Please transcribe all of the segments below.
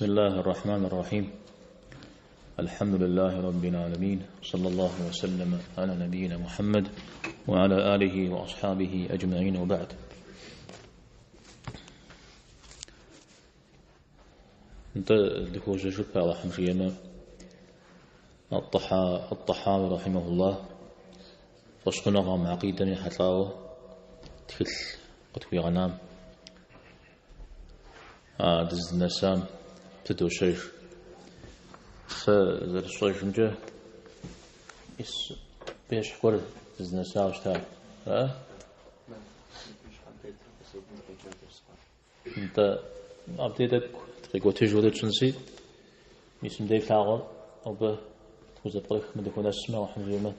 بسم الله الرحمن الرحيم. الحمد لله رب العالمين، صلى الله وسلم على نبينا محمد وعلى آله وأصحابه أجمعين، وبعد. انت دخوش شكا وحمشينا الطحاوي رحمه الله فشقنا مع عقيدة حتلاوة تكل قطوي غنام دز النسام تدو شيش فزر الشيش مجه إس بيش حقور دز النسام وشتاع انت أبديتك تقول تجود تنسي ميسم ديك لاغر أو به تخوز الطريق من دكونا اسمه وحمجيمة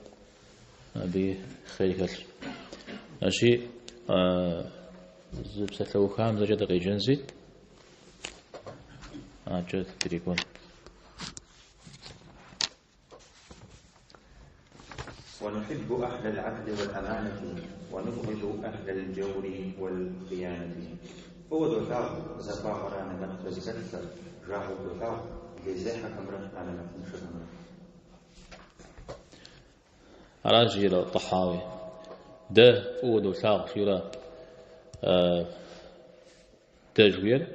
بخير أشي زبسة لو كام زجد غيجنزي جد تريكون ونحب أهل العدل والأمانة ونبغض أهل الجور والخيانة. هو دوثاو زباغ رانا نقل زكثر راهو دوثاو لزيحة كمرة على نفس شرمرة راجي الطحاوي ده هو دوثاو شيرا تجوير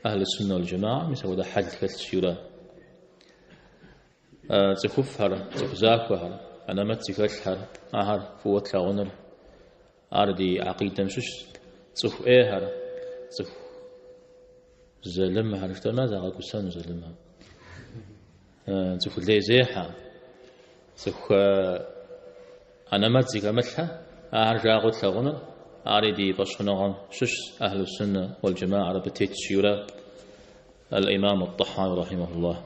أهل السنة والجماعة مسوى ده حد كث شيرا تكفر تكزاكوهر أنا ما تكفر أهر فوت لاغنر أردي عقيدة مشش تكف إيهر تكف زلمها عرفت ماذا قال كسان زلمها تكف لي زيحة تكف أنا ما تكملها أهر جاغوت لاغنر أردي بشنغم شش أهل السنة والجماعة ربتيت شيرا الإمام الطحاوي رحمه الله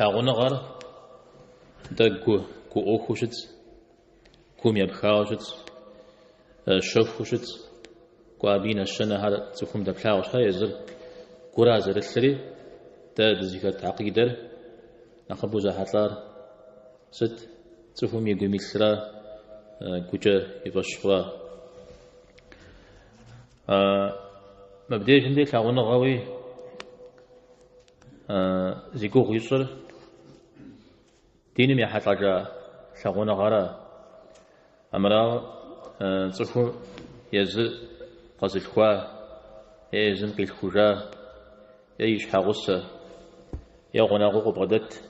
لاغنر غر دقو كو أوخوشت كوم يبخاوشت شوفوشت كو أبينا الشنة هذا تكون دبلاوش هاي يزر كراز رسلي دا دزيكات عقيدة نخبو زاحتلار ست تفهم يقوم يسرا كوجا يبشخوا مبدأ جندي لاغنر غاوي زيكو غيصر ديني ميحات لجا لاغونا غارا أمرا تصفو يزل قصد خوا يزن قيل خوجا يش حاغوسة يغونا غوغو بغدت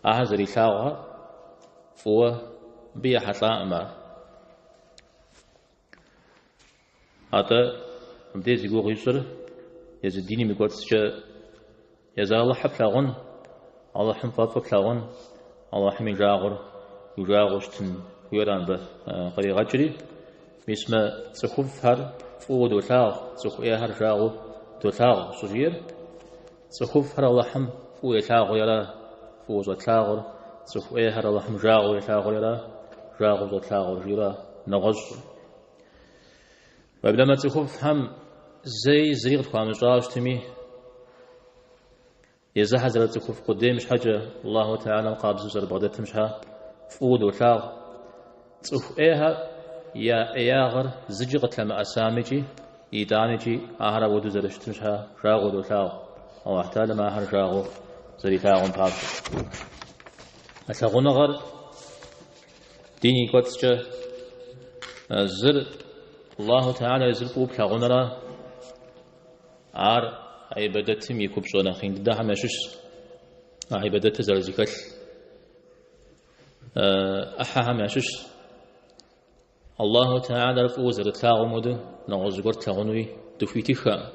أهزري لاغا فوا بيا حتلا أمر هذا مبدأ زيكو غيصر يزل ديني ميقوتس يزال الله حب لاغون الله حم فاطفك لاغون الله حمي جاغر يجاغشتن ويران به قري غجري باسم تخف هر فو دوثاغ تخف هر جاغو دوثاغ صغير تخف هر الله حم فو يثاغ يرا فو زوثاغ تخف هر الله حم جاغو يثاغ يرا جاغو زوثاغ يرا نغز وبلما تخف هم زي زريغ قام جاغشتمي يزا حزرت تكوف قدام مش حاجة الله تعالى قابز وزر بغدت مشها فود وثاغ تكوف إيها يا إياغر زجغت لما أسامجي إيدانجي أهرا ودو زرشت مشها شاغو وثاغ الله تعالى ما أهر شاغو زري ثاغن باب أثاغو نغر ديني قدسجة زر الله تعالى يزر قوب ثاغو نرى عار عبادتهم يكوب شونا خين ده همشش عبادت زرزكل أحا همشش الله تعالى رفو زر تلاغمود نغزقر تلاغنوي دفيتيخا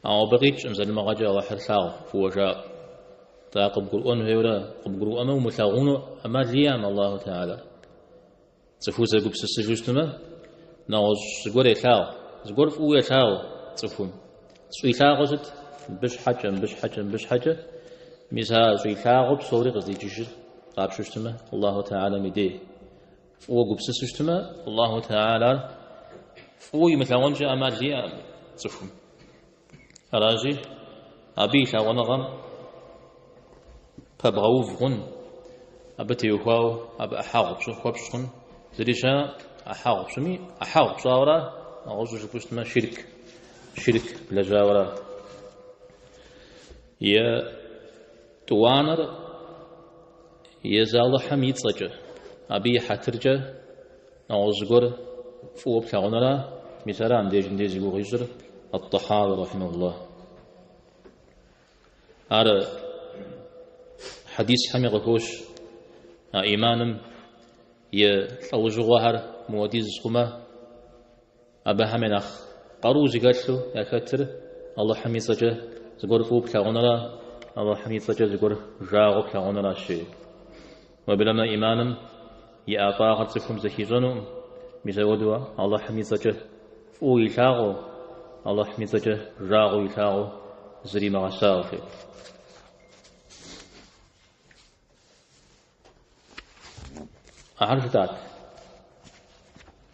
أو بغيتش أمزل المغاجة وحر تلاغ فوجاء تاقب قرؤون هيولا قب قرؤون ومتلاغون أما ليام الله تعالى تفوز قبس السجوشتما نغزقر تلاغ زقر فو يتلاغ تفهم سويثاغوت بش حاجة ميزها سويثاغو بصوري غزي جيش قاب شوشتما الله تعالى ميدي فوق بسسوشتما الله تعالى فوق مثلاً جاء أمال لي تفهم راجي أبي لاغنغم فبغوف غن أبتي يخاو أب أحاغب شو خبشون زريشا أحاغب شمي أحاغب صاورا أغوزو شكوشتما شرك بلا جاورا يا توانر يزال حميد صجة أبي حترجة أوزغر فوق بلغنرا مثلا ديجي غيجر الطحاوي رحمه الله هذا حديث حمي غكوش إيمانم يتوجغوهر موديز خما أبا همناخ قارو زيغاتلو يكتر الله حمي صجة زغر فوق بلغنرا الله حمي صجة زغر جاغو بلغنرا شيء وبلما إيمانم يأطاغر تكم زكيزنو مزودوا الله حمي صجة فوق يلاغو الله حمي صجة جاغو يلاغو زري مغساغفي أعرف ذاك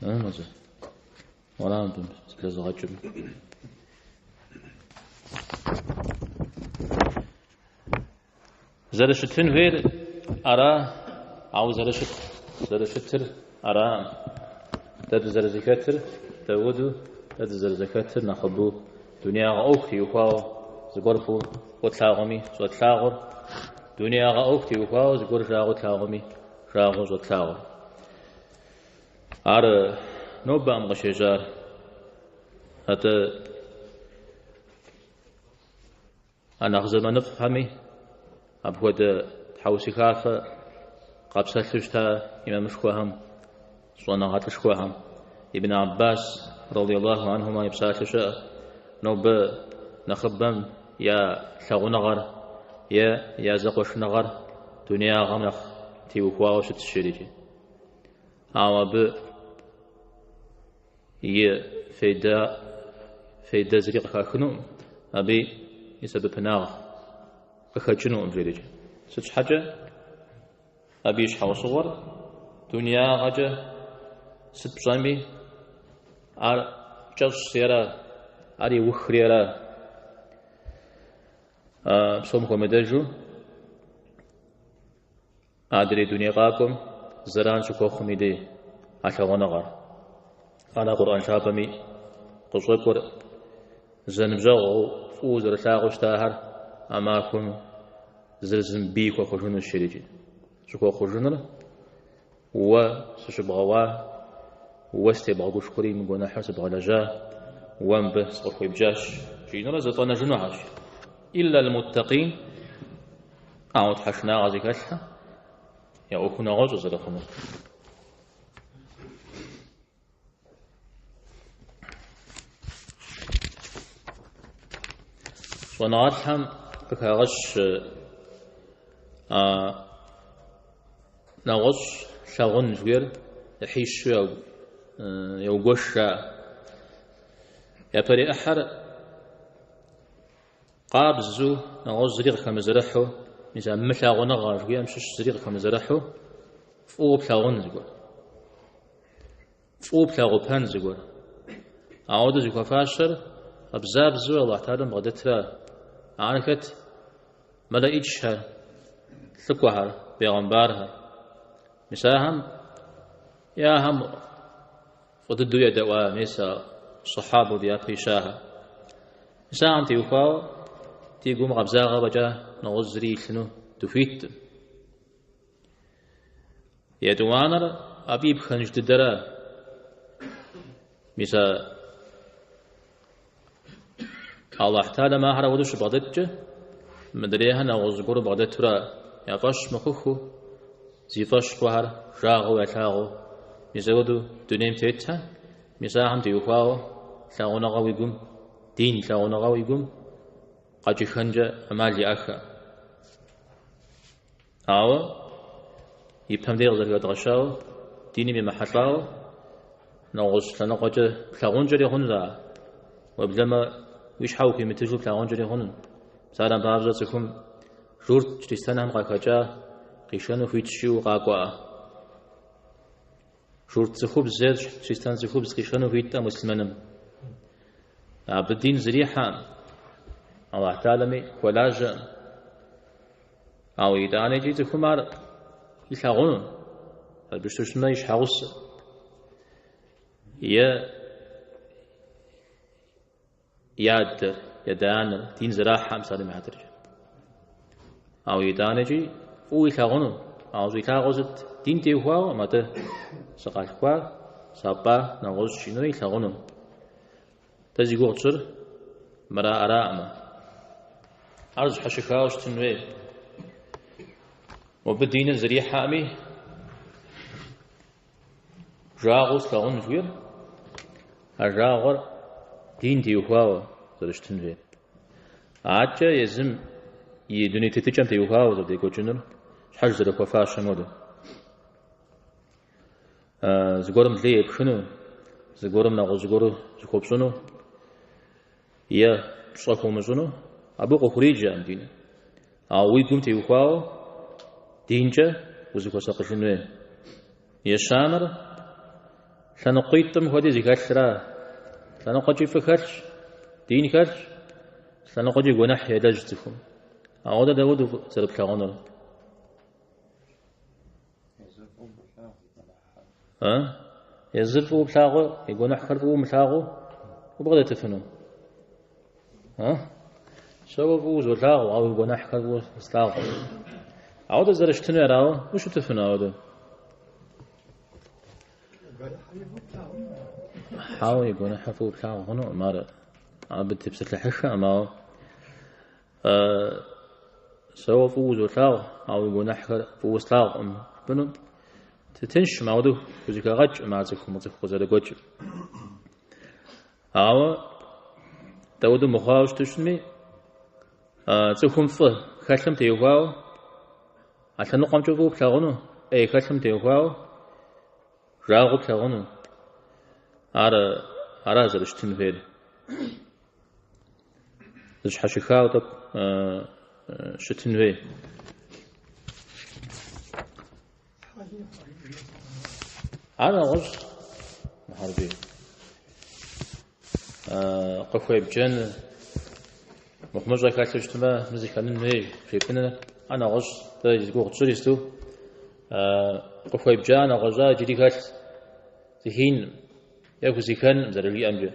ماذا ولا أنتم تلزغتم زرشتن غير أرى أو زرشتر أرى تد زرزكتر تودو تد زرزكتر نخبو دنيا أوكتي وفاو زغرفو وتلاغمي زوتلاغر دنيا أوكتي وفاو زغرفو تلاغمي راغو زوتلاغر أرى نوبام غشجار هذا أنا أخذ ما نفهمي أبغى تحوسي خافة قبسة شتا إمام مشكوهم صناعات شكوهم ابن عباس رضي الله عنهما يبسات شاء نوب نخبم يا شغنغر يا زقوش نغر دنيا غمخ تيوخوا وشت الشريجي أو ب فيدا زريق خاخنو أبي يسبب ناغ أخجنو أمجريجي ست حاجة أبي يشحو صور دنيا غجة ست بصامي جوش سيرا أري وخريرا بصومكم مدجو أدري دنيا قاكم زران شكوخم يدي أشغنغر أنا قرآن شابمي قصوكر زنبزغو فوز رساغو اشتاهر أماكم زلزم بيك وخجون الشريجي شكو خجون وسشبغوا واستبغو شكري مقونا حسب غلجا وانبه صرخو يبجاش جينا زطانا جنوحاش إلا المتقين أعود حشنا غازي كاشها يا أكون غوز زلخمو ونغاتهم بكاغش نغش شغن جوير يحيش يوغش يا بري أحر قاب زو نغش زريق كمزرحو مثلا مشا غنغا جوير مشش زريق كمزرحو فوق شغن زوير فوق شغن زوير أعود زوير فاشر أبزاب زو الله تعالى مغدتها عارفت ملائكتها ثقوها بيغمبارها مساهم يا هم فضدوا يدوا نساء صحابه دي أخيشاها مساهم تيوفاو تيقوم غبزاغا بجاه نغزري شنو تفيت يدوانر أبيب خنج تدرا مسا الله تعالى ما هرا ودوش بغدتش مدريها نغزقور بغدترا يقش مخوخو زيفش بهر جاغو وشاغو مزودو دنيم تيتها مساهم تيوفاو شاغونا غويقوم دين شاغونا غويقوم قاجي خنجة أمالي أخا أو يبهم ديغ زرقات غشاو ديني بمحطاو نغز لنقاجة شاغون جري غنزا وبلما ويش حاوكي متجو بلاغون جري غنن سالم بابزاتكم جورت جريستانهم قاكاجا قيشانو فيتشيو قاقوا جورت زخوب زيد جريستان زخوب قيشانو فيتا مسلمانم عبدالدين زريحان الله تعالى ولاجا أو إداني جيت كمار يشاغون البشتوش ما يشاغوس ياد يدان دين زراحة مثال ما هدرج أو يدانجي ويثاغنو أو يثاغوزت دين تيوهاو ماذا سقاشكوا سابا نغوز شنو يثاغنو تزي قوتر مرا أراء عرض حشكاوش تنوي وبدين الزريح حامي راغوس لغن جوير الراغر دين تيوهاو زرش تنوي عاجة يزم يدوني تتجم تيوهاو زر ديكو جنر شحج زر كوفاش مودو زغورم ليه بخنو زغورم نغو زغورو زخوبسونو يا صاكو مزونو أبوكو خريجة أم دين أو يقوم تيوخاو دينجا وزكو ساقشنوه يشامر سنقيتم هودي زكاشرا سنقجي فكرش دين كرش سنقجي غنح يدجتكم أعود داود سرب شاغنر يزرفو بشاغو يغنح خرفو مشاغو وبغدا تفنو شو بوز ولاغ أو يقول نحكي وستاغ عود زرش تنيراو وشو تفنى عود حاول يقول نحفو بلاغ هنا مارا عبد تبسط لحشة ما سو فوز ولاغ أو يقول نحكي وستاغ بنو تتنش معودو وزيك غج مع زيك مزيك وزيك غج أو داودو مخاوش تشمي زخم فه خشم تيوهاو عشان نقوم جوفو بشاغنو أي خشم تيوهاو راغو بشاغنو على زرش تنفير زش حشيخاو تب شتنفير على غش محاربي قفوي بجن مخمجة كاتش تما مزيك كانن مي شيبنا أنا غش تاج يقول تشريستو قفوي بجان غجا جدي كات زهين يأكل زكان زرلي أمجا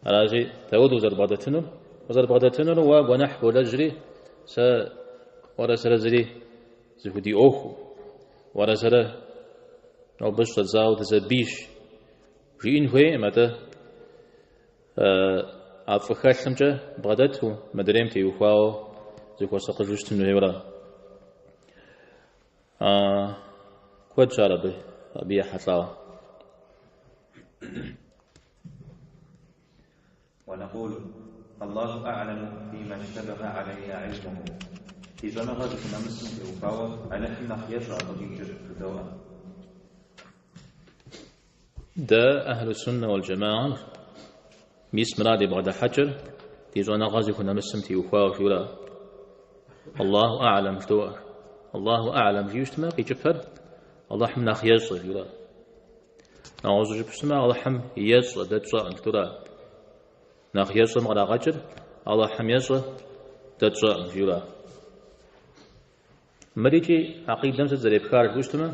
على شيء تود وزر بعدتنا ونح ولا جري س ورا سرزري زهودي أوخو ورا سر أو بس تزاو تزبيش جين هوي متى أفخاش سمجة بغدته مدريم تيوخاو زكوا سقجوش تنويرا كود شارب أبي حصاو ونقول الله أعلم فيما اشتبه عليه علمه في زمن غزة مسلم تيوخاو على حين يشرع ضجيج الدواء دا أهل السنة والجماعة ميس مرادي بعد حجر تيجونا غازي كنا مسلم تيوخاو شولا الله أعلم شدوا الله أعلم جيوشتما في جفر الله حم ناخ يزر شولا نعوذ جبشتما الله حم يزر دجا شولا ناخ يزر مغلا غجر الله حم يزر دجا شولا مريجي عقيد دمسة زريب خارج جوشتما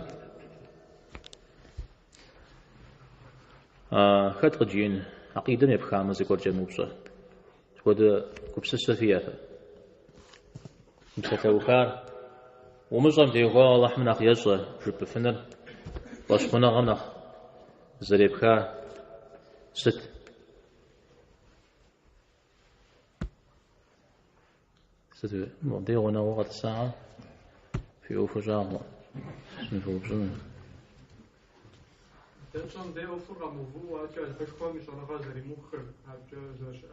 خد قجين عقيدة يبخام زكور جنوبصة تقول كبسة فيها مسكوا خار ومزم تيغوا الله من أخيزة جب فنر واسمنا غنخ زريب خار ست مودي غنا وقت الساعة في أوفجاه نفوق بزمن Ten deel voor movu had je het gewoon is al een mocher had je zoals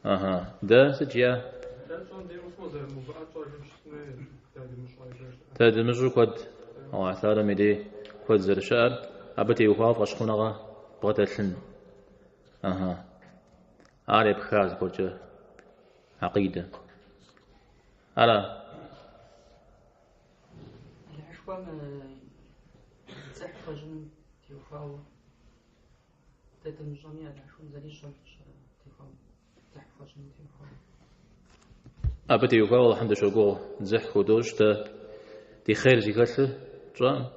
aha ده سجيا ten deel voor de movu had je تاد المجر كود أو عثارة مدي كود زر شعر أبتي وخاف أشخونها بغتلن أها عارف خاز كوجه عقيدة على زحفة جن تيوخاو تتم جميع العشون زليش تيوخاو زحفة جن تيوخاو أبتي يوخاو الحمد شوقو زح خدوش دي خير زيكاتل جرام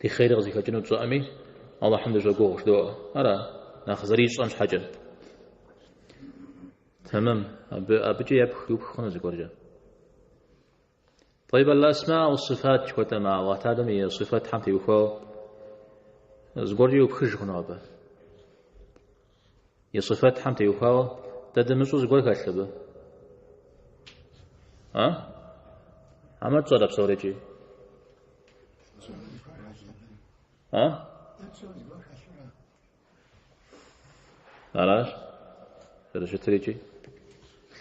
دي خير زيكاتنو جرامي الله الحمد شوقو شدو أرى ناخذريش أمش حاجة تمام أبجي يبخون زكورجا. طيب الأسماء والصفات شوية مع الله تعالى هي صفات حمتي وخو زكورجي وبخج خنابه. هي صفات حمتي وخو تدمسو زكورج كشبه. عمل صار بسوريجي. علاش؟ هذا شو تريجي؟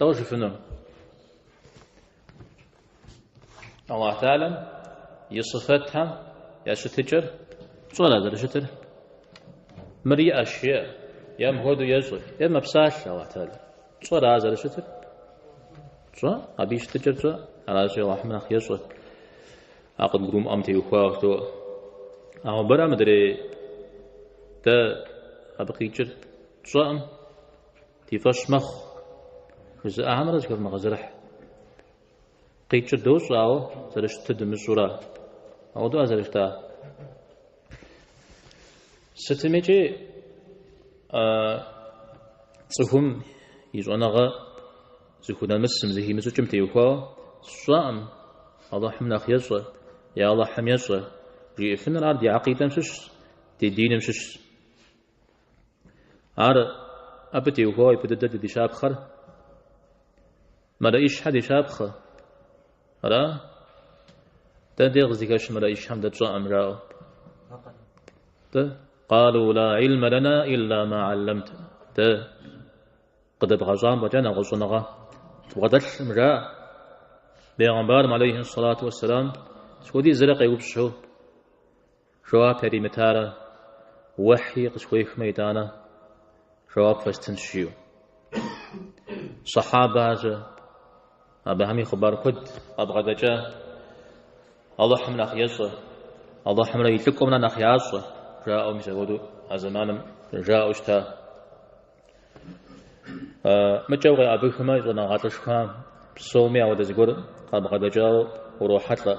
لو شوفنا الله تعالى يصفتها يا شتجر صلاة هذا شتر مري أشياء يا مهود يصف يا مبساش الله تعالى صلاة هذا شتر صلاة أبي شتجر صلاة على شيء الله من أخي يصف أقد قروم أمتي وخوافتو أو برا مدري تا أبقي جر صلاة تفش مخ إذا أعمل ذكر مغزرح قيتش دوس أو زرشت دم الصورة أو دو زرشتا ستميجي صهم يجونغا زخونا مسم زهي مسو جمتي يوكا صام الله حمنا خيصة يا الله حميصة جي فين الأرض يا عقيدة مشش دي دين مشش عار أبتي يوكا يبدأ دي شاب خر ما رأيش حد شاب خر أرى تدير زكاش ما رأيش حمد جاء أمراو قالوا لا علم لنا إلا ما علمتنا قد بغزام وجانا غصنغا وغدش مراء بيغمبار عليه الصلاة والسلام سودي زرق يوبشو شواب هذه متارة وحي قشويخ ميدانا شواب فاستنشيو صحابة أبا همي خبار كد أبغى دجا الله حمنا خياصة الله حمنا يتلقوا من خياصة جاءوا مسودو أزمان جاءوا اشتا متجاوغي أبي خما يزنا غاتش خام بصومي أو دزقور أبغى دجا وروحات لا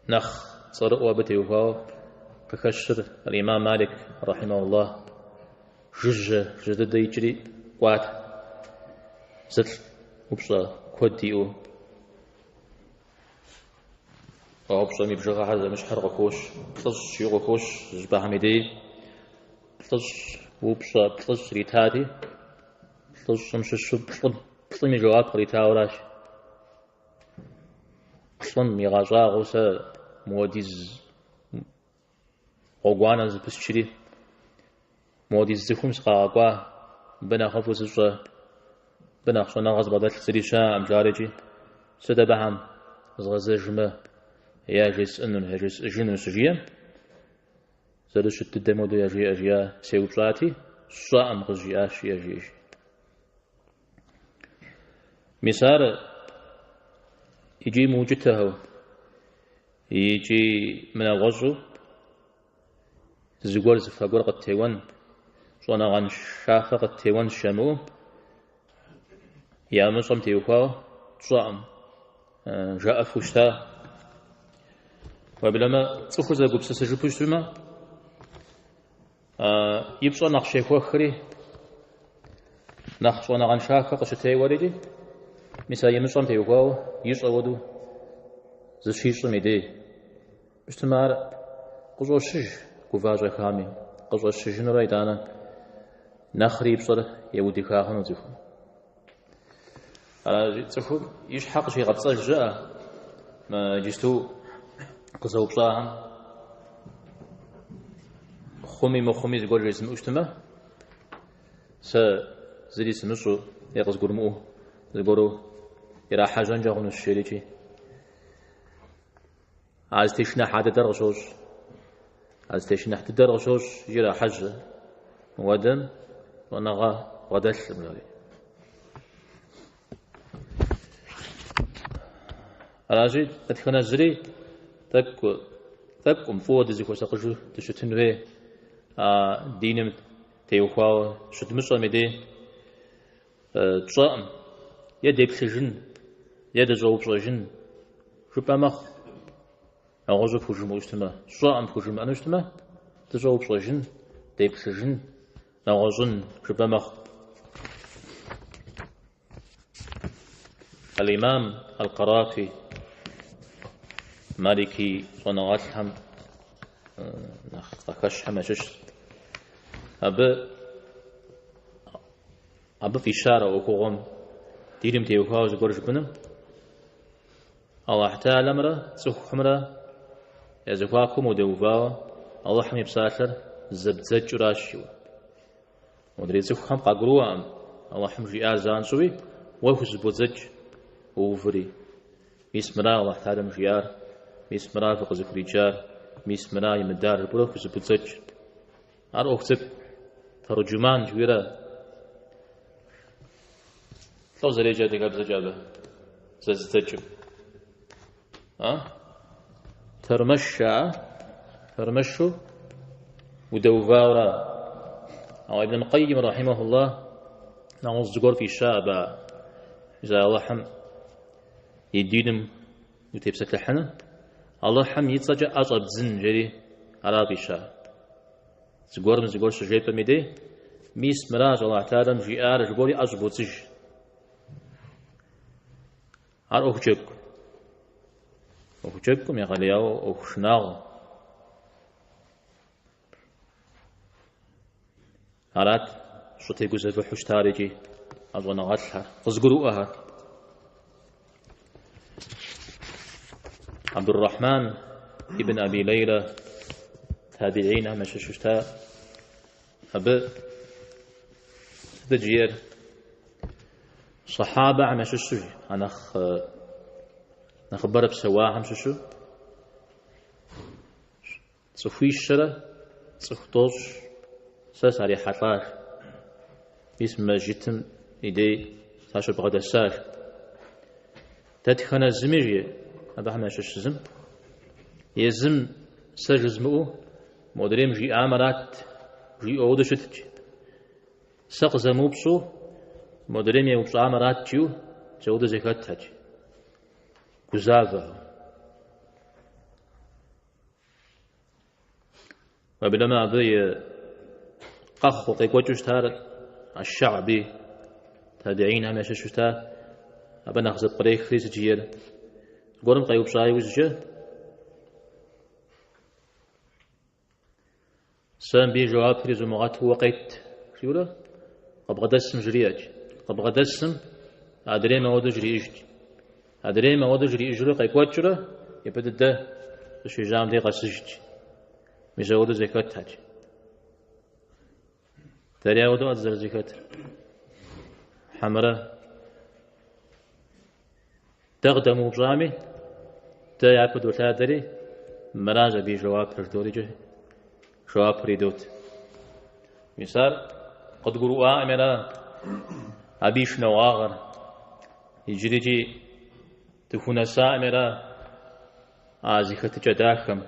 نخ صار وابتي وفاو كخشر الإمام مالك رحمه الله جدد يجري وات زت وبصا كوديو وبصا ميبجغا هذا مش حرق كوش طش شيغو كوش جبا حميدي طش وبصا طش ريتاتي طش مش الشب طلمي جواب ريتاوراش طلم ميغاجا غوسا موديز غوانا زبسشري موديز زخوم سقاقوا بنا خفو سجا بنا خشنا غز بدل سريشا أمجارجي سدبهم غز جمة يجلس إنه يجلس جنون سجيا زرش التدمود يجي أجيا سيوبراتي صام غزي أش يجي مسار يجي موجته يجي من الغزو زغور زفاقور قد تيوان شونا غن شافة قد تيوان شمو يا مصم تيوكا صام جاء فشتا وبلما تخذ قبس سجبوش ثم يبصى نقشي خوخري نقشونا غن شافة قشتي ولدي مسا يمصم تيوكا يصودو زشيش ميدي بشتمار قزوشج كوفاجا خامي قزوشج نرايدانا نخري بصر يودي خاخن وزخو على تخو يشحق شي غبصة جاء ما جستو قزو بصاهم خمي زقول جسم اجتماع زري سمسو يقز قرمو زقولو يرا حاجان جاغن الشريكي عايز تشنا حدا درغشوش عايز تشنا حدا درغشوش يرا حاجة ودم ونغا غدش ملالي راجي تدخنا زري تك فود زي كوسا قجو تشتنوي دينم تيوخوا شتمشا ميدي تصام يدي بسجن يد زوب سجن شو بمخ أغزو فوجم اجتماع صام فوجم أنا اجتماع تزوب سجن دي بسجن أغزن شو بمخ الإمام القرافي مالكي صنواتهم نخش حمشش أب في شارع وكوغم ديرم تيوكاوز قرش بنم الله حتى الأمر سوخ حمرة يزكواكم ودوفاو الله حمي بساتر زبزج راشيو ودري سوخ هم قاقروا الله حمجي آرزان سوي ويخز بوزج وفري ميسمرا الله تعالى مجيار ميسمرا فوق ذكري جار ميسمرا يمدار بروك زبزج أر أكتب ترجمان جويرة لو زريجة دقاب زجابة ززتج ترمشوا ودوفاورا أو ابن القيم رحمه الله نعوذ زقور في الشعب إذا الله حم يدينم وتبسك لحنا الله حم يتصجع أصاب زن جري عربي شا زقور من زقور سجيب ميدي ميس مراج الله تعالى مجيئار زقوري أصبوتج عر أخجكم يا غلياو أخشناغ عرات شو تيجوز في حش تاريجي أظن غاتها قزقروها عبد الرحمن ابن أبي ليلى تابعين مش ششتا أب دجير صحابة مش شو أنا نخبر بسواهم شو صفويش شرا صفتوش ساساري حطار اسم جتم إيدي تاشو بغدا السار تدخنا الزميري هذا هم شش زم يزم سجزمو مدريم جي آمرات جي أود شتج سق زموبسو مدريم يوبس آمرات جو جود زكاة تج كزافة وبلما أبي قخو قيقوتش تار الشعبي تابعين هم ششتا أبا نخز الطريق خريس جير قرم قيوب صاي وزجه سام بي جواب فريز ومغات هو قيت شولا قبغ دسم جرياج قبغ دسم أدري ما ودو جري إجد أدري ما ودو جري إجرو قيقوات شولا يبدأ ده شو جام دي قسجد مزودو زكاة تاج تريا ودو أتزر زكاة حمرة تقدم بجامي تيعبد وتادري مراجع بجواب تردوري جه جواب ريدوت مثال قد قرؤا أمرا أبيش نواغر يجريجي تكون سامرا آزيخة جداخم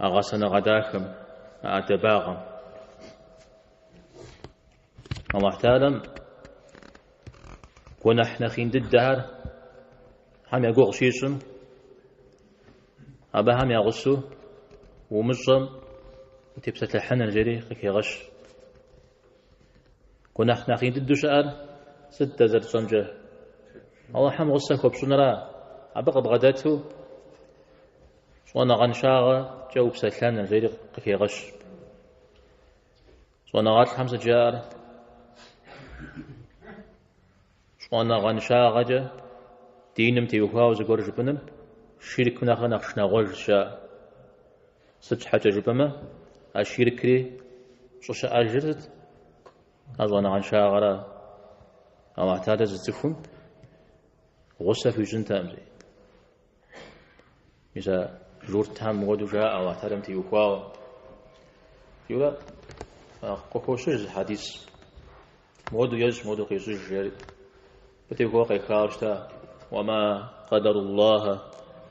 أغسن غداخم أتباغم الله تعالى ونحن خين الدهر هم يقول شيشم أبا هم يغسو ومجم وتبسة الحنن جري كي غش ونحن خين الدشار ستة زر صنجة الله هم غسك وبسنرا أبقى بغداته وانا غنشاغة جاوب سلحان جري كي غش وانا غات حمزة جار وانا غنشاغة جا دينم تيوكاو زقور جبنم شرك ناخا نخشنا غرشا ست حاجة جبما الشركري شوشا أجرت أزوانا عن شاغرة أو اعتاد زتفهم غصة في جنتا أمزي إذا جورت هم مغدو جاء أو اعتادم تيوكاو يولا قوكوشج الحديث مغدو يج مغدو قيسوش جاري بتيوكاو قيكاوشتا وما قدر الله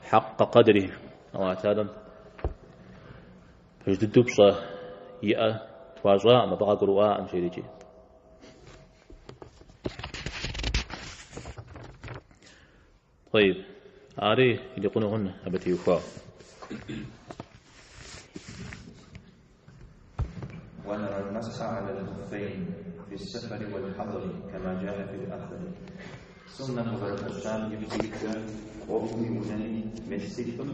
حق قدره أو اعتادم فجددو بصا يأ تواجع ما بقى قرؤا أم شيريجي طيب آري اللي يقولون أبتي يوفا ونرى المسح على الخفين في السفر والحضر كما جاء في الأثر سنة مغرب الشام يبتيك وفي مناني مسيكم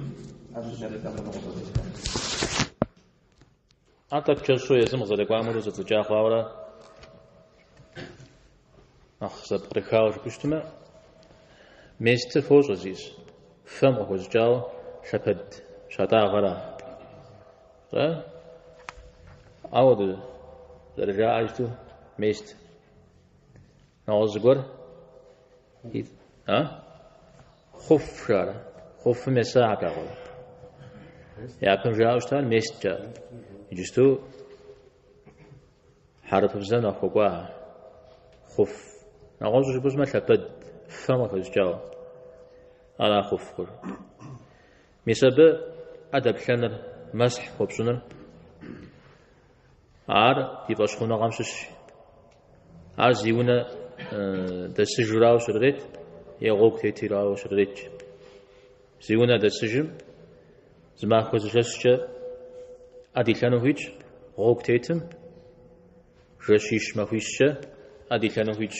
أشهر تقنع أعتقد جلسوا يزم غزالك وعملوا زتجاه خواولا أخذ بريخاوش بشتما ميستر فوز عزيز فم أخوز جاو شبد شاتا غلا أود درجة عجتو ميست نعوز قر خف شارع خف مساعة كغلا يعقم جاء أشتغل ميست جاء يجستو حرف بزن أخوقها خف نعوز جبوز ما شبد فم أخوز جاو على خف قر مسبب أدب شنر مسح خبصنر عار يباشخونا غامشش عار زيونا دسجراو شريت يغوك تيتيراو شريت زيونا دسجم زما خوزجسش أدي لانوهيج غوك تيتم رشيش مفيش أدي لانوهيج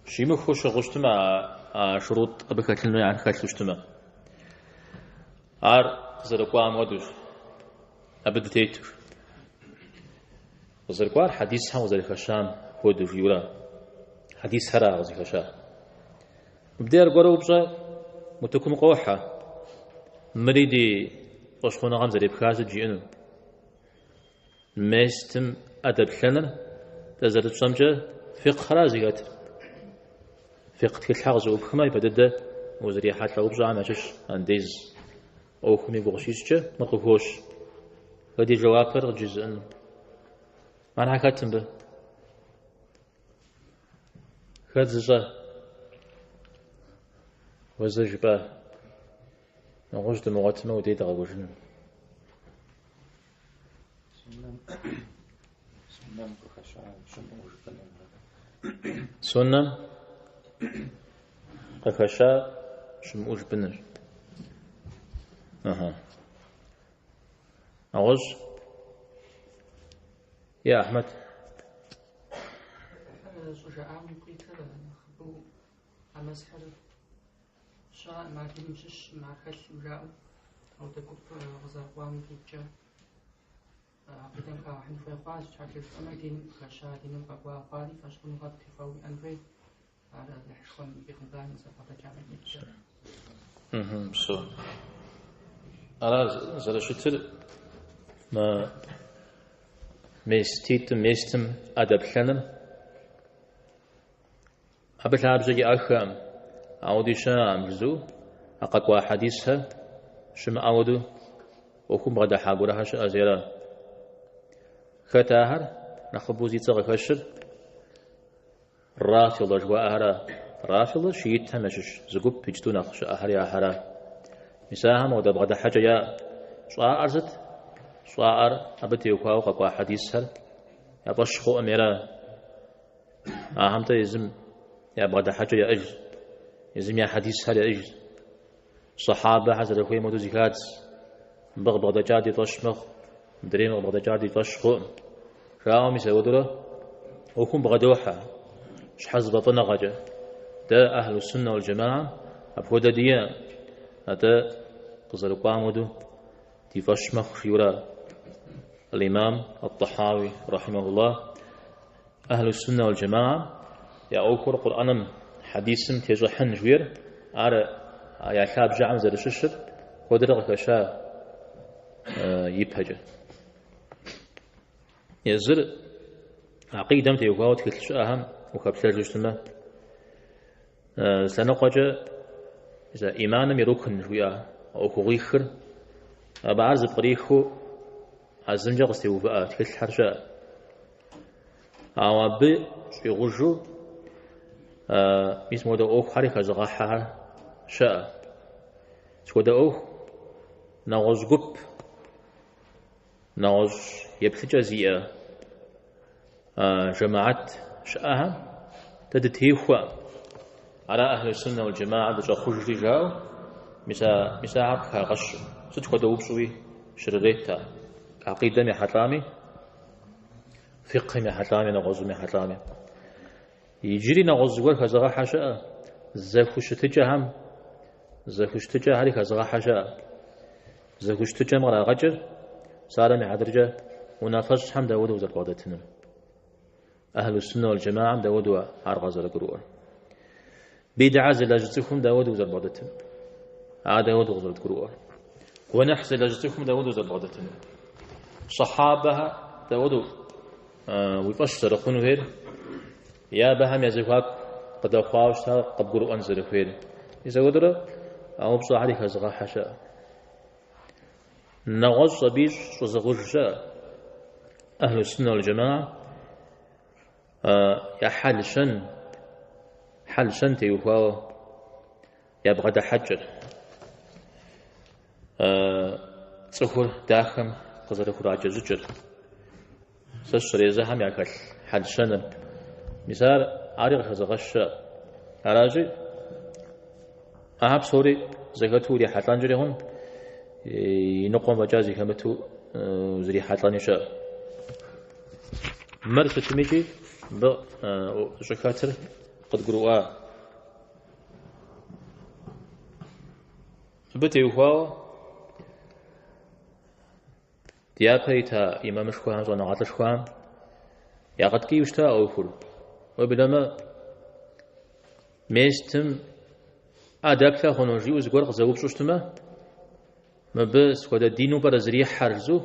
شيمو خوش غشتما شروط أبكتلنا عن خلشتما عار زرقوا مودوش أبد تيتو وزرقوا حديث هم وزرق الشام هودو جيورا حديث هرا وزرق الشام بدير قرو بجا متكم قوحة مريدي وشخونا غام زرق خازد جيئنو ميستم أدب شنر تزرق شامجا فقه رازيات فقه تكل حغز وبخما يبدد وزرق حاتلا وبجا عماشش انديز أو خمي بغشيشة مقفوش هذه جوابر جزء ما أنا حكتم به خذ وزجبه نغوش دموعتنا وديد غوجن سنة قخشا شموش بنر أغوز يا أحمد شجاع مقيت خبو أمسحر شاء ما تمشش مع خش وجاء أو تكف غزاقوان كيتشا عقيدان كاحن في خاص شاكل أماكن كشادين بقوا قادي فاشكون قد كفاوي أنفي على الحشون بخدان سفاقة جامع كيتشا so على زلشتر ما ميستم أدب شنن أبل عبزي أخام أودي شام جزو أقوى حديثها شم أودو وكم غدا حاجورها شأزيرا ختاهر نخبوزي تغفشر رافض أجواءها رافض شيت همشش زقوب بيجتو نخش أهر يا هرا مساهم ودا بغدا حاجة يا شوار أرزت شوار أبتي وكاو قوى حديثها يا بشخو أميرا أهمت يزم يا بغدا حاجة يا أجل يزم يا حديثها يا أجل صحابة حزر خوي مدو زكات بغدا جادي تشمخ دريم بغدا جادي تشخو راهم يسودره وكم بغدوحة شحز بطنا غجا ده أهل السنة والجماعة أبودا ديان هذا قزر قامودو تفشمخ شيورا الإمام الطحاوي رحمه الله أهل السنة والجماعة يا أوكر قرآن حديث تجحن جوير على يا شاب جعم زر الششر ودرغ كشا يبهجه يزر عقيدة تيوكاوت كتلش أهم وخبسر جشتما سنقجة إذا إيمانم يروكن جويا أو خغيخر بعرض بريخو عزمجا قستيو بقى تكتل حرشا عوابي يغجو اسمه دا أوخ حريخ زغاحة شاء سكو دا أوخ نغز قب نغز يبتجا زيئة جماعات شاءها تدتيخوا على أهل السنة والجماعة بجا خجري جاو مسا عبها غش ستكو دوبسوي شرغيتا عقيدة محطامي فقه محطامي نغز محطامي يجري نغز قول خزغا حشا زخوشتجهم هذه خزغا حشا زخوشتجه مرا غجر سالم عدرجه ونافش هم داود وزر قادتنا أهل السنة والجماعة داود وعرغز القرور بدعة زلاجتكم داود وزر قادتنا داود وزر القرور ونحس زلاجتكم داود وزر قادتنا صحابها داود ويفشر قنو هير يا بهم يزفاك قد أخواوشتا قد قرؤ أنزل خير إذا قدر أو بصو عليك هزغا حشا نغز صبيش وزغرشا أهل السنة والجماعة يا حل شن تيوفاو يبغى حجر تصفر داخم قزر خراج زجر سشر يزهم يأكل حل شن مثال عارق هزغش أراجي أهاب سوري زغتو لي حتلان جريهم ينقوم بجازي كمتو زري حتلان يشاء مرسة تميجي بشكاتر قد قرؤا بتيوفاو ديابيتا إمام شكوان زونا غاطل شكوان يا قد كي وشتا أو فل وبلما ميستم أدابتا خنوجي وزقور زوب شوشتما ما بس ودا دينو برزري حرزو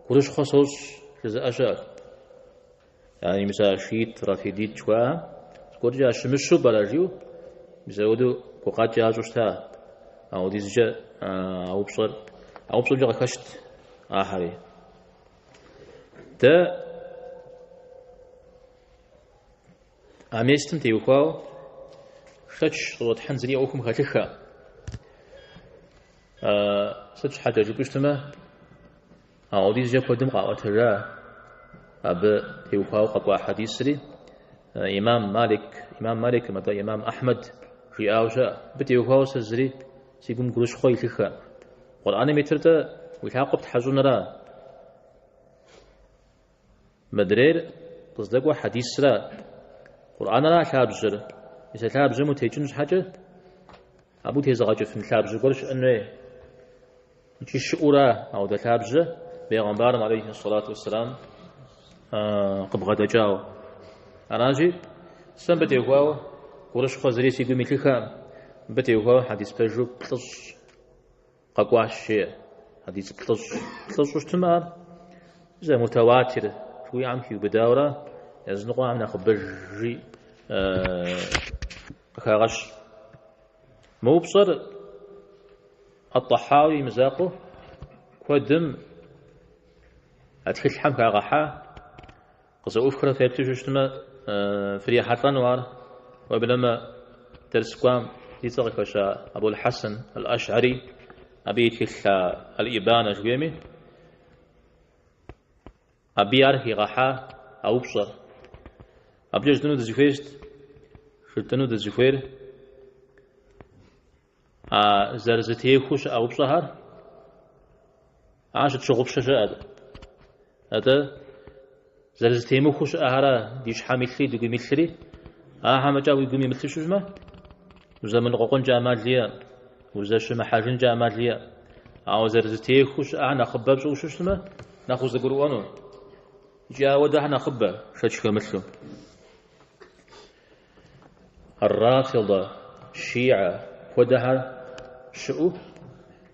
قرش خصوص جزء أجار يعني مثلا شيت رافيديت شوا سكور جا شمشو براجيو بزودو قوقات جا جوشتا أو ديزجا أو بصر جا كشت آخري تا أميستم تيوكاو شتش صوت حنزلي أوكم خاتخا شتش حاجة جبشتما أو ديزجا قدم قاوة الرا أب تيوكاو قطوة حديث لي إمام مالك مدى إمام أحمد في أوجا بتيوكاو سزري سيقوم قروش خوي لخا قرآن مترتا ويحاقب تحجون را مدرير تصدق حديث را قرآن را ثابجر إذا ثابجر متيجنش حاجة أبو تيزغاجر في ثابجر قرش أنه يجي الشؤورا أو ذا ثابجر بيغنبارم عليه الصلاة والسلام قبغة جاو أراجي سن بتيوكاو قرش خوزري سيقوم يتلخا بتيوكاو حديث بجو بلش قاقواش حديث بلش وشتمار إذا متواتر شوي عم كيو بداورة يزنقوا عم ناخد برجي خاغش مو بصر الطحاوي مزاقه كودم أدخل حم خاغحا قصة أفكر في بتشوشتما فري حطان وار وبلما ترسقام يتغك وشا أبو الحسن الأشعري أبي تلك الإبانة جويمي أبي أرخي غحا أو بصر أبي جدنو دزيفيست شلتنو دزيفير زرزتيه خوش أو بصهر عاشت شغب شجاء هذا زرزتيه مو خوش أهرا ديش حامثلي دوغي مثلي حما جاوي دوغي مثلي شجمة وزمن قوقن جامال ليا وزاش محاجن جامال ليا أو زرزتيه خوش أنا خباب شو شجمة ناخذ زقروانو جاء ودهنا خبة شجك مثله الرافضة الشيعة ودها شؤو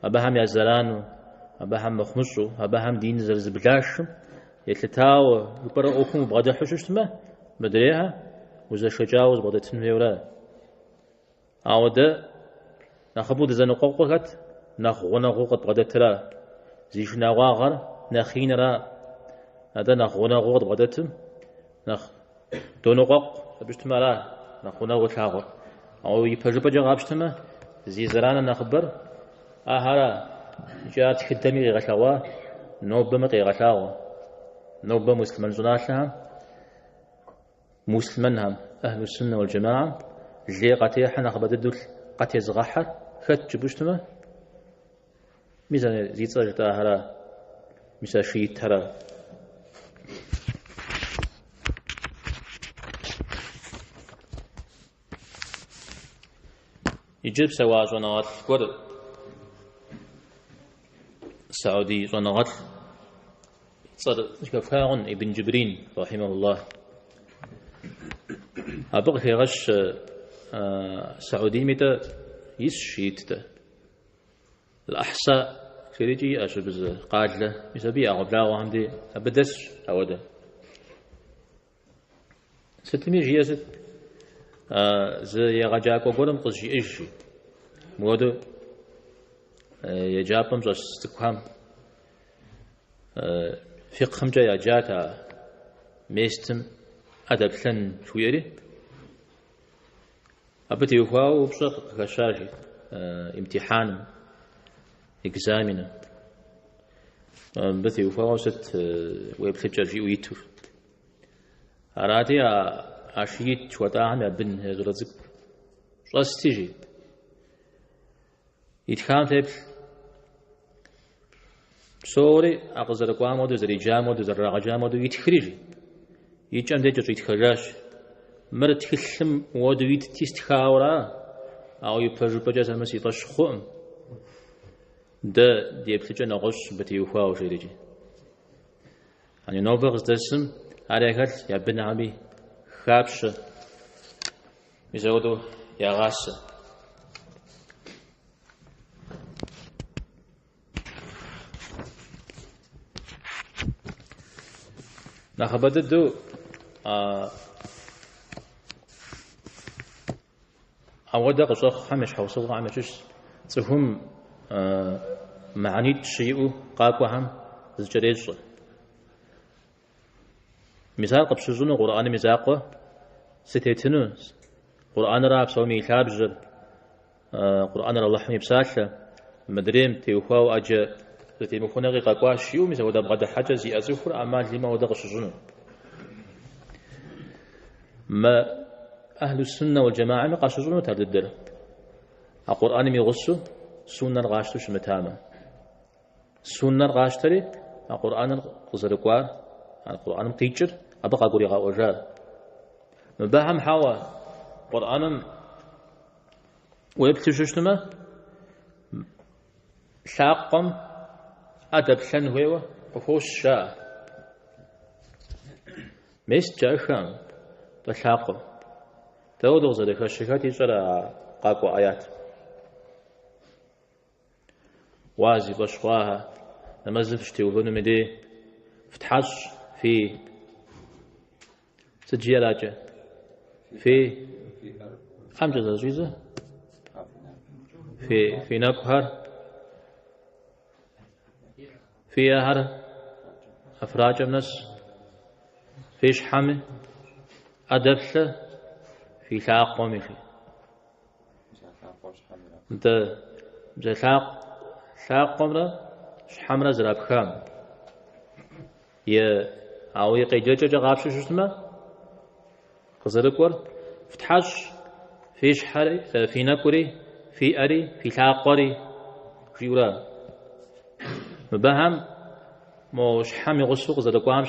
أبهم يزرانو أبهم مخمسو أبهم دين زرز بلاشم يتلتاو يبرا أوكم بغدا حشوشتما مدريها وزا شجاوز بغدا تنويورا أو دا نخبو دزانو قوقوكت نخونا قوقت بغدا ترا زيش نواغر نخين را هذا نخونا قوقت بغدا تم نخ دونو قوق بشتما را نخونا قوتاغر أو يبجو بجا غابشتما زي زرانا نخبر أهارا جاءت خدمي غشوا نوبة مقي غشاوا نوبة مسلمان زناشها مسلمانهم أهل السنة والجماعة جي قتيحة نخبت الدول قتي زغحر خد جبشتما ميزان زيت صاجتا هرا ميزان شيت هرا يجيب سواء صنعات كور السعودي صنعات صار كفاعن ابن جبرين رحمه الله أبغى في غش سعودي متى يسشيت الأحساء خريجي أشبز قادلة يسبي أغبلا وعندي أبدس أودا ستمي جيزت زي غجاك وقولم قصي إيش مودو يجابم زوج استقام فقهم جاي جاتا ميستم أدب ثن شويري أبتي وفاو بصق كشاشي امتحان إكزامنا بثي وفاو ست ويبتجر جي ويتوف أرادي عشيت شوطاهم يبن هزرزق شاستيجي يتخام تبل سوري أقصر قوامودو زري جامودو زر راجامودو يتخريجي يجام ديجر يتخراش مرت خلم ودو يتستخاورا أو يبرج بجاز المسي تشخم ده ديبتجا نغش بتيوفاو شيريجي يعني نوبغز دسم عليك يا بن عمي خابش يزودو يا غاس نخبددو أودا قصخ خمش حوصل عمشش تفهم معاني شيء قاقوهم زجريج مثال قبشزون قرآن مزاقه ستيتنو قرآن راب سومي ثابجر قرآن الله مبساله مدريم تيوخاو أجا تي مخونغي قاقوا شيو مثل ودا بغدا حاجة زي أزفر أما لما ودا قشزون ما أهل السنة والجماعة ما قاشزون ترددر القرآن ميغسو سنة غاشتو شمتاما سنة غاشتري القرآن قزرقوار القرآن مقيجر أبقى قريغا وجار مباهم حاوى قرآن ويبتششتما ثاقم أدب سنويوة وفوش شاء ميست جاكام تثاقم تودو زدك الشكات يجرى قاقو آيات وازي بشواها نمزفشتي وبنو مدي فتحش في سجيراجة في أمجد عزيزة في نكهر في أهر أفراج الناس في شحمة أدبثة في ثاق قومي أنت ثاق قمرة شحمرة زراب خام أو يقيجج غابش شو اسمه قصدكور فتحش في شحري في نكوري في أري في ثاقري في ولا مبهم مو شحم يغسو قصدكوا هم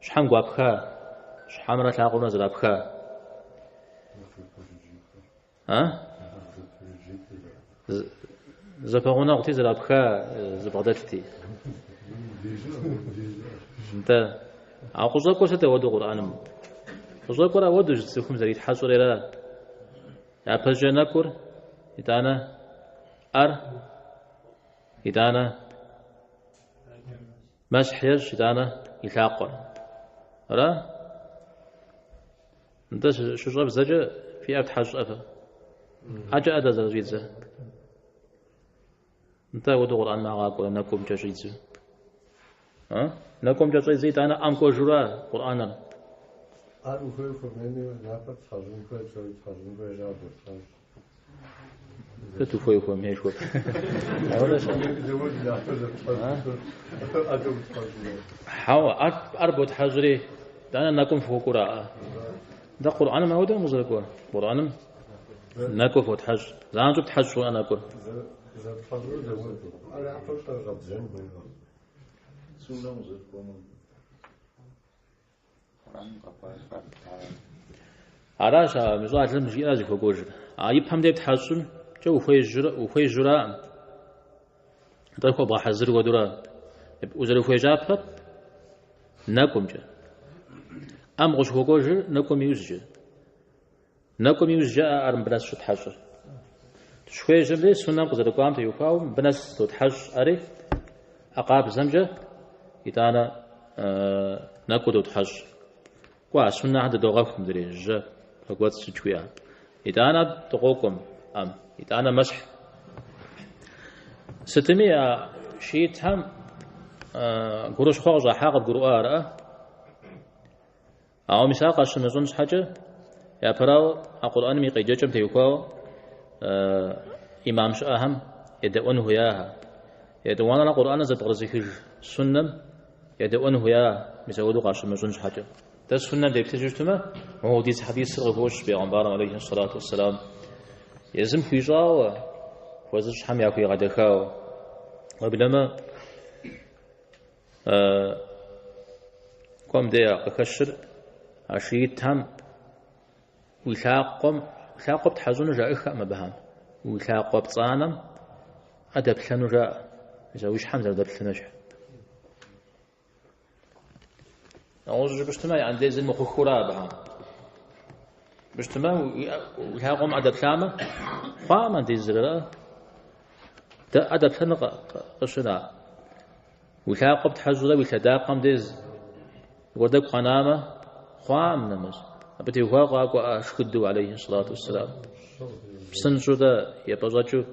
شحم قابخا شحمرة ثاقنا زرابخا ها زفغونا قتي زرابخا زبغدتي انت عقوزكو ستودو قرآن قوزكو ودو جتسكم زريد حصر إلى أبجنكور إتانا إتانا مسحيج إتانا إثاقر أرى انت شو جاب زجا في أبت حج أفا حاجة أدا زريد انت ودو قرآن ما غاقو نكم جاجيزو نكم جاجيزو إتانا أمكو جرا قرآن كتو فوي فوي ميش فوي حاو أربط حجري دانا نكم فوق قراءة ده قرآن ما هو ده مزرقون قرآن نكم فوق حج زان جبت حج شو أنا أقول عراش مزاج المجيء أجي فوق وجه يفهم ديب تحسن جو وخي جرا تركوا بحذر ودرا وزر وخي جاب ناكم جا أم غش هوجر ناكم يوزج ناكم يوزج أرم بناس شو تحجر شوي جملة سنة قزر قام تيوكاو بناس تحج أري أقاب زمجة يتانا ناكو دو تحج قوا سنة هذا دوغاكم دري جا فقوات سجويا يتانا تقوكم أم يتانا مسح ستمية شيء تهم قروش خوغزا حاقب قروآر أو مساق الشمزونس حاجة يا براو القرآن ميقي جاجم تيوكاو إمام شأهم يدعونه ياها يدعوانا القرآن زد غرزيكي سنم يدعونه ياها مساودو قاشم مزونس حاجة ده السنة دي بتجرتما وهو ديز حديث غفوش بيغنبار عليه الصلاة والسلام يزم خيجاو وزش حم ياكو يغدخاو وبلما قم دي أكشر عشيت هم وثاقم تحزن جائخ ما بهم وثاقم تصانم أدب لنو جاء إذا وش حمزة أدب لنجح أعوذ بجتماعي عن ديز المخخورة بهم بجتماعي وثاقم أدب لامة خواما ديز رأى أدب لنو قشنا وثاقم تحزن وثاقم ديز ودك قنامة خوام نمز أبتي واقع أشكدوا عليه الصلاة والسلام بسنجو ده يبغاجو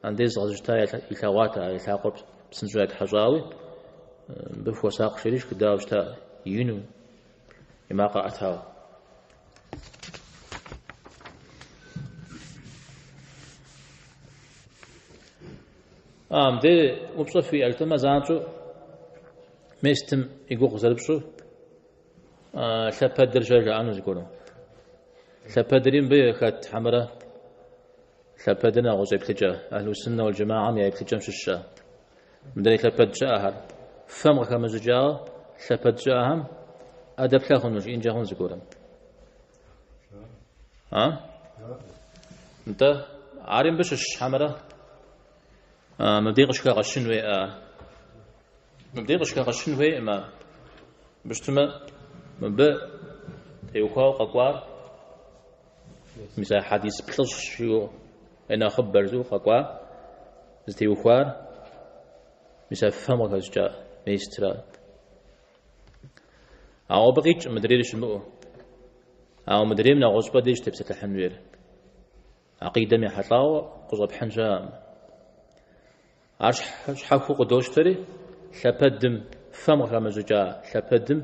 عنديز غزجتا يثاواتا يثاقب بسنجو يتحجاوي بفو ساق شريش كدا وشتا ينو يما قرأتها دي وبصفي التما زانجو ميستم يقوق زربشو ثبت درجة عنو زكورو ثبترين بيخت حمرة ثبتنا غزي بتجاه أهل السنة والجماعة يا بتجاه ششة مدري ثبت جاهر فم خمس جاه ثبت جاهم أدب لهم وش إن جاهون زكورو أنت عارم بشش حمرة مبديقش كغشنوي مبديقش كغشنوي ما بشتما من ب تيوكاو ققوار مثل حديث بلش شو أنا خبر زو ققوار تيوكوار مثل فما كزجا ميسترا أو بقيت مدريش مو أو مدري من غصبة ديش تبسط الحنوير عقيدة من حطاو قصب حنجام عش حقوق قدوشتري ثبتدم فما كمزجا ثبتدم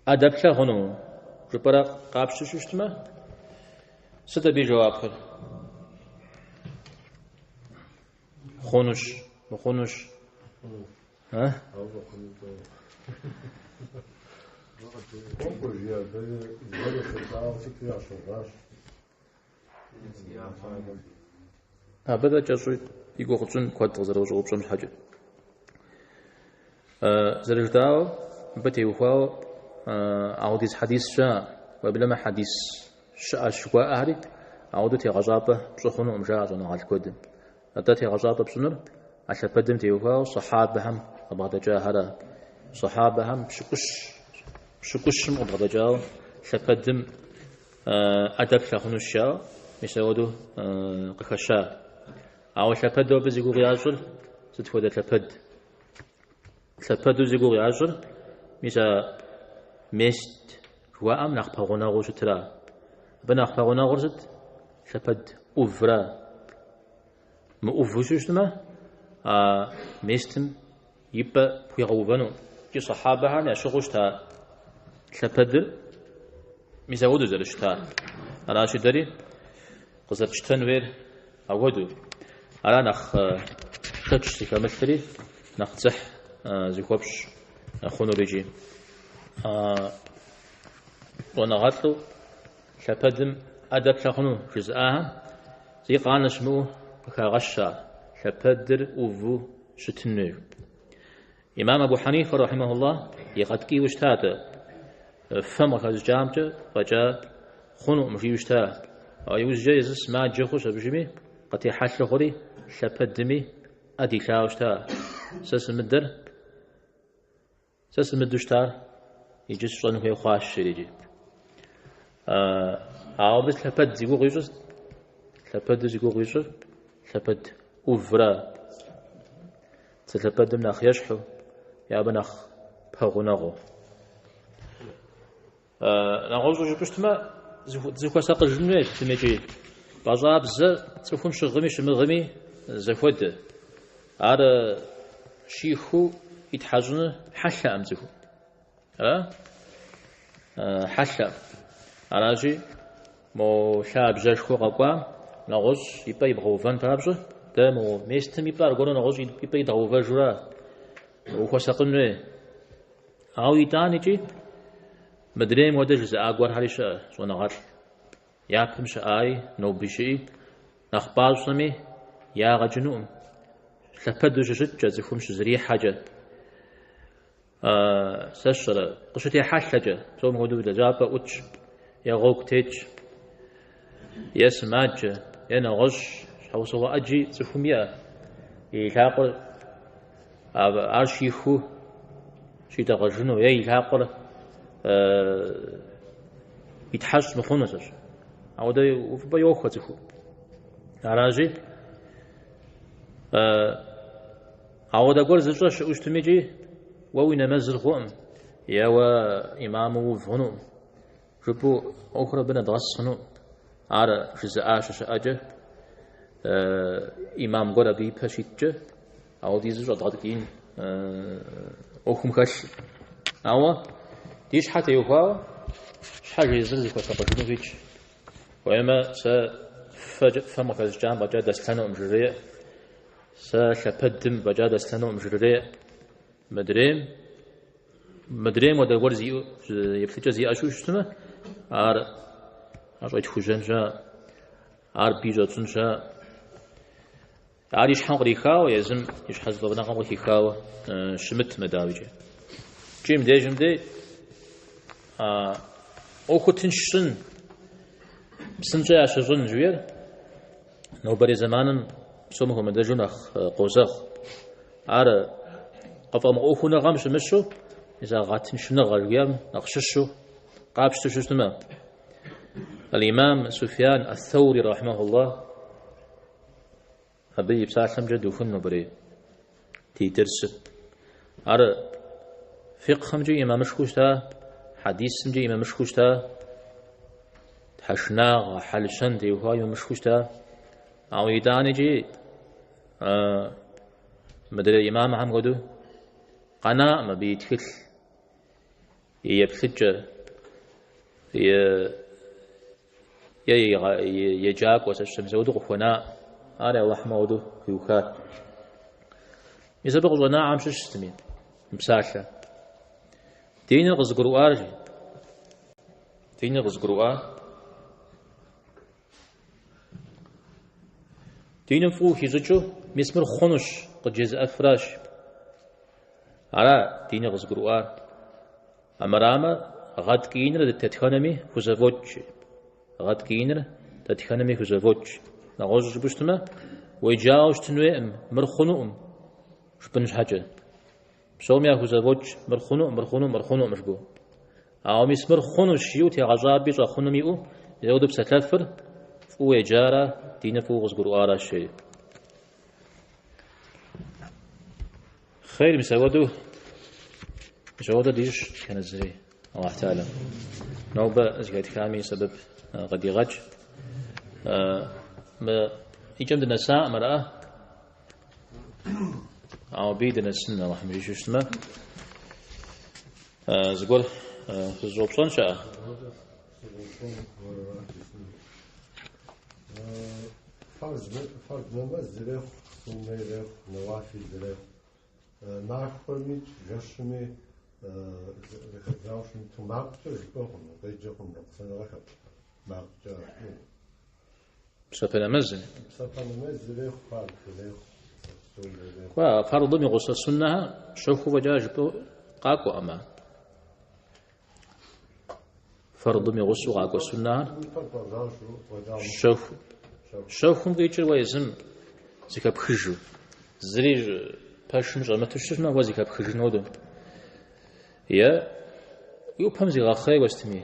أدب لهونو جبرا قابش شوشتما ستا بي جواب خير خونش مخونش ها بدأ جاسوي يقول خصون كواد غزر وجوب بشون حاجة زرجتاو بتي وفاو عودي حديث شاء وبلما حديث شاء شقاء أهلي عودة غزابة بشخون أمجاز ونغال كودم أدتي غزابة بسنر عشان بدم تيوفاو صحابهم أبغى جاهرة صحابهم شكش أبغى جاو شبدم أدب شخون الشاء يسودو قخشاء أو شبدو بزيقو غيازل ستفود شبدو زيقو غيازل مثل مست وام نخبغونا غوشترا بنخبغونا غرزت شبد أوفرا ما أوفوشتما مستم يبقى بيغوبانو كي صحابها نشغوشتا شبد مزودو زلشتا أنا شدري قصد تنوير أودو أنا نخ تكشتي كمثلي نخزح زيكوبش خونو بيجي ونغطلو شبدم أدب شخنو جزءها زي قانا شمو كغشا شبدر أوفو شتنو إمام أبو حنيفة رحمه الله يقدكي وشتاته فما خز جامته فجاء خنو مشي وشتاه يوز جاي زس ما جخوش أبجمي قتي حشل خوري شبدمي أدي شاوشتا سس مدوشتار يجي شلون هي خاش يجي بس لبد زيقو غيجس لبد زيقو غيجس لبد أوفرا تلبد من أخيشحو يا بنخ بهغنغو نغوزو جبشتما زيكو ساق الجنوات تميجي بازا بزا تفهم شغمي شمغمي زفود على شيخو يتحاجن حشا أمزكو حشا على جي مو شاب جاشكو قاقوا نغوز يبا يبغوفان بابجو ده مو ميستم يبا رغورو نغوز يبا يدغوفا جورا وخو ساقنوه أو يتاني جي مدريم ودج زاغور هاريشا زونغار يابمش آي نو بشي نخباز سمي يا غجنوم لفدو جشت جازفهمش زري حاجة سشرة قشتي حاجة توم غدو لجابة أتش يا غوك تيج يا سماج يا نغش حوصوا أجي زفهم يا يلاقل أرشيخو شي تغجنو يا يلاقل يتحس مخونسر أو ده وفي يوخو تفو عراجي أو ده قول زجاج أشتميجي ووي نمزل خوم يا وإمام وفهنو جبو أخرى بنا دغسنو على جزء شاجة إمام قول أبي بشيتجة أو دي زجاج ضغطين أخم خش أو ديش حتى يوفاو شحال يزلك وتقجنو فيش وإما فما كزجان بجا دستانو مجرية شبدم بجا دستانو مجرية مدريم ودا ور زي يبتجا زي أشوشتما أرأيت خجنجا بيجا تنجا يشحن غريخاو يزم يشحز ضبنا غريخاو شمت مداوجة جيم دي أوكو تنشن بسنجا عشرين جوير نوبري زمانا سمه مدجونخ قوزخ على قفم أوكو نغمش مشو إذا غاتن شنغ اليوم نقششو قابشتو شتما الإمام سفيان الثوري رحمه الله أبي بساسم جدو فن نوبري تي درس على فقه مجي إمام مشكوشتا حديث مجي إمام مشكوشتا حشنا حلشن دي وهاي مشكوشتا أو يداني جي مدري الإمام عم قدو قناع ما بيتكل يبتج يجاك وسشم زودو قفنا أنا الله مودو يوكات يسبق زنا عم شستمين مساشة دين غزقرو أرجي دين غزقرو دين فو هيزجو مسمر خونش قد جزء أفراش على دين غزقرو أمراما غاد كينر تتخانمي فزافوتش غاد كينر تتخانمي فزافوتش نغوز بشتما ويجاوش تنويم مرخونوم شبنش حاجة بسوميا فزافوتش مرخونو مشبو أو مسمر خونش يوتي غزابي جا خونميو يودب ستلفر فو يجارة دين فو غزقرو الشيء خير مسودو ديش كان الزري الله تعالى نوبة زكاة كامي سبب غدي غج ما يجمد النساء مرأة أو بيدنا السنة الله مجيش اسمه زقول في الزوبصان شاء فرض نماز زريخ سنة زريخ نوافي زريخ ناخرمي جشمي رخدراوشم تو مقجر يبقهم غيجهم نقصنا رخب مقجر سفن مزن زريخ فرض زريخ فرض من غصة السنة شوفوا وجاج قاكو أما فرض ميغسو غاكو سنة شوفهم قيتر ويزم زكاب خجو زريج باشم جامتوشنا وزكاب خجو نودو يا يوبهم زي غاخي وستمي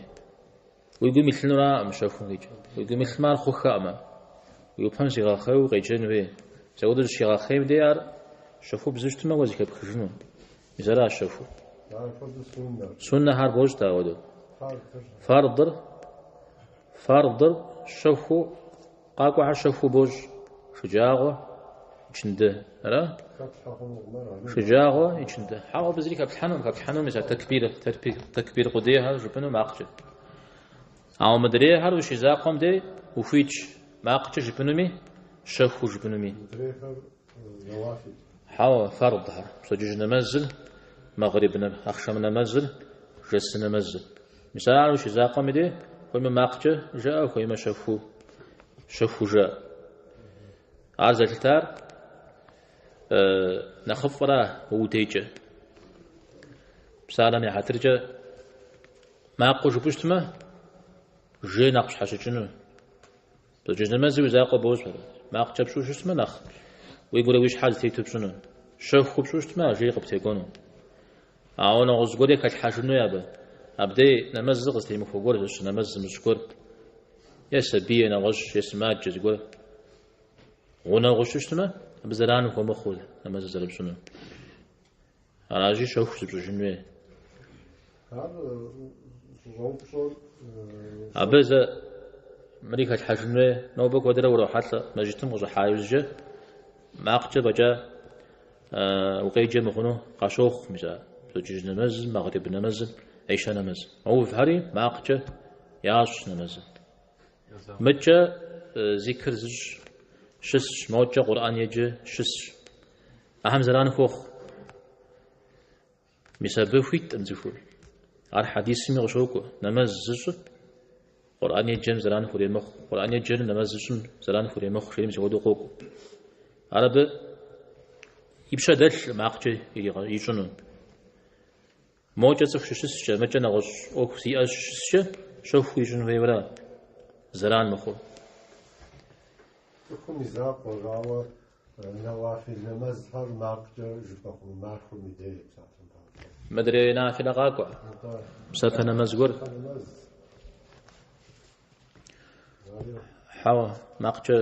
ويقول مثل نرا مشوفهم قيتر ويقول مثل ما الخوخا أما ويوبهم زي غاخي وقيتر نوي زودر شي غاخي بديار شوفوا بزوجتما وزكاب خجو مثلا شوفوا سنة هار بوج تاودو فارضر شوفوا قاقو عشوفوا بوج شجاعه يشنده را شجاعه يشنده حاول بزري كابتحنو مثلا تكبير قديها جبنو ماقجه او مدري هر وش زاقم دي وفيتش ماقجه جبنو شوفوا جبنو حاول فرضها سجج نمزل مغربنا أخشم نمزل جس نمزل مثلا وش زاقم دي كل ما ماقجه جاء وكل ما شوفوا جاء عرض التار نخفرة وديجة مثلا يا حترجة ماقج بوشتما جي نقش حشجنو بجز نمزل وزاقه بوز ماقجه بشوش اسمه نخ ويقول ويش حال تيتو بشنو شوفوا بشوشتما جي قبتيقونو أنا غزقولي كالحاجنو يابا أبدي نمزق استيمو فوقور جس نمز مشكور يسبيه نغش يسمات جزقول غنا غششتما بزران ومخول نمز زرب شنو أنا أجي شوف بشنو أبز مريكا الحاجنو نوبك ودرا ورا حتى مجتم وزا حايزجه ما أقجى بجا وقيجة مخنو قاشوخ مثلا سجج نمز مغرب نمز عيشة نمز أو في هاري ما أقجى ياش نمز متجا ذكر زج شس موجة قرآن يجي شس أهم زلان خوخ مسبب فيت أنزفول على حديث مي غشوكو نمز زج قرآن يجي زلان فوري مخ قرآن يجي نمز زج زلان فوري مخ شيء مسودو قوكو عرب يبشا دل ما أقجى يجنون موجة شس متجا نغش أو سي أش شوف يجن في ولا زران مخو يكون يزاق وراوا نوافل المزهر ماقجة جبقوا ماخو مدير مدري نافل غاقوا مسافنا مزقور حوا ماقجة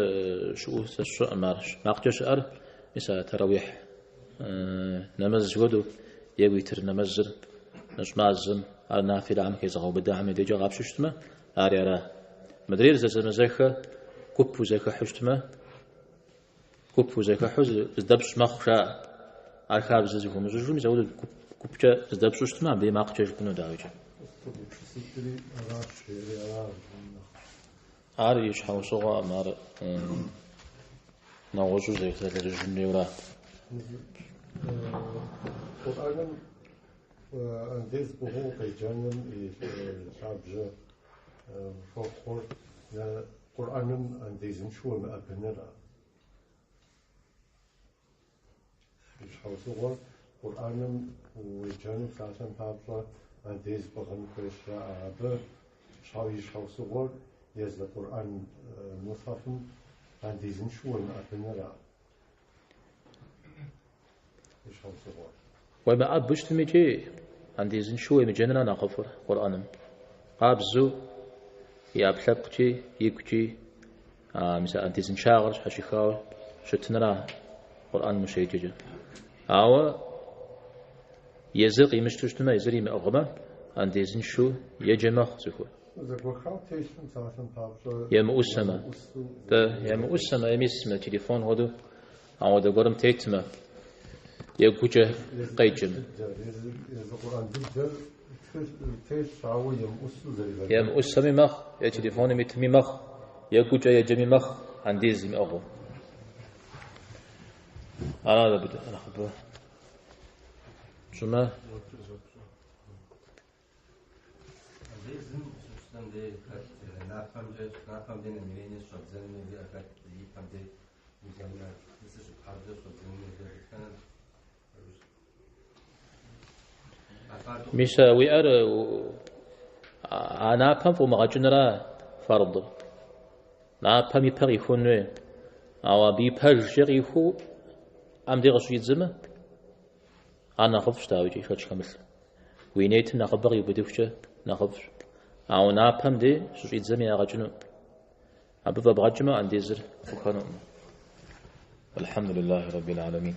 شو سشو مارش ماقجة شعر إسا تراويح نمز جودو يويتر نمزر نشمازم على نافل عم كيزغو بدا عم ديجا غاب شتما أري أرا مدرير زلزم زيخة كوب وزيخة حشتما كوب وزيخة حز زدبش مخشا أركاب زيخو مزوجو مزود كوبجا زدبش شتما بي ماقجا جبنو داوجا أري يشحو صغا مار نوجو زيخة لرجل يورا أنديز بهو بيجانم شابجة فوقور قرآنم أنديزن شو مأبنرا إيش حوصور قرآنم ويجانم ساعتن بابرا أنديز بغن كريشا عابر شاويش حوصور يزد قرآن مصحفن أنديزن شو مأبنرا إيش حوصور وما أبشت ميجي عندي زين شوي مجننا نقفر قرآنم قابزو يابلبكي يكجي مثلا عندي زين شاغر حشيخاو شتنرا قرآن مشيجج أو يزق يمشتشتما يزري مأغما عندي زين شو يجمع زكو يا مؤسمة يا مؤسمة يمسمة تليفون هذا أو ده قرم تيتما يجوجه قيجم يا مؤسمة مخ يا تليفون متمي مخ يجوجه يا جمي مخ عندي زم أغو أنا بدأ أنا خبر شما مش ويأر نابم فمغجنرا فرض نابم يبغي يكون أو بيبرج يخو أم دي غشيد زمه أنا خفش تاوجي خش كمل وينيت نخبر يبدوش نخفش أو نابم دي شيد زمي أغجنو أبو بغجمة عندي زر وكانوا الحمد لله رب العالمين.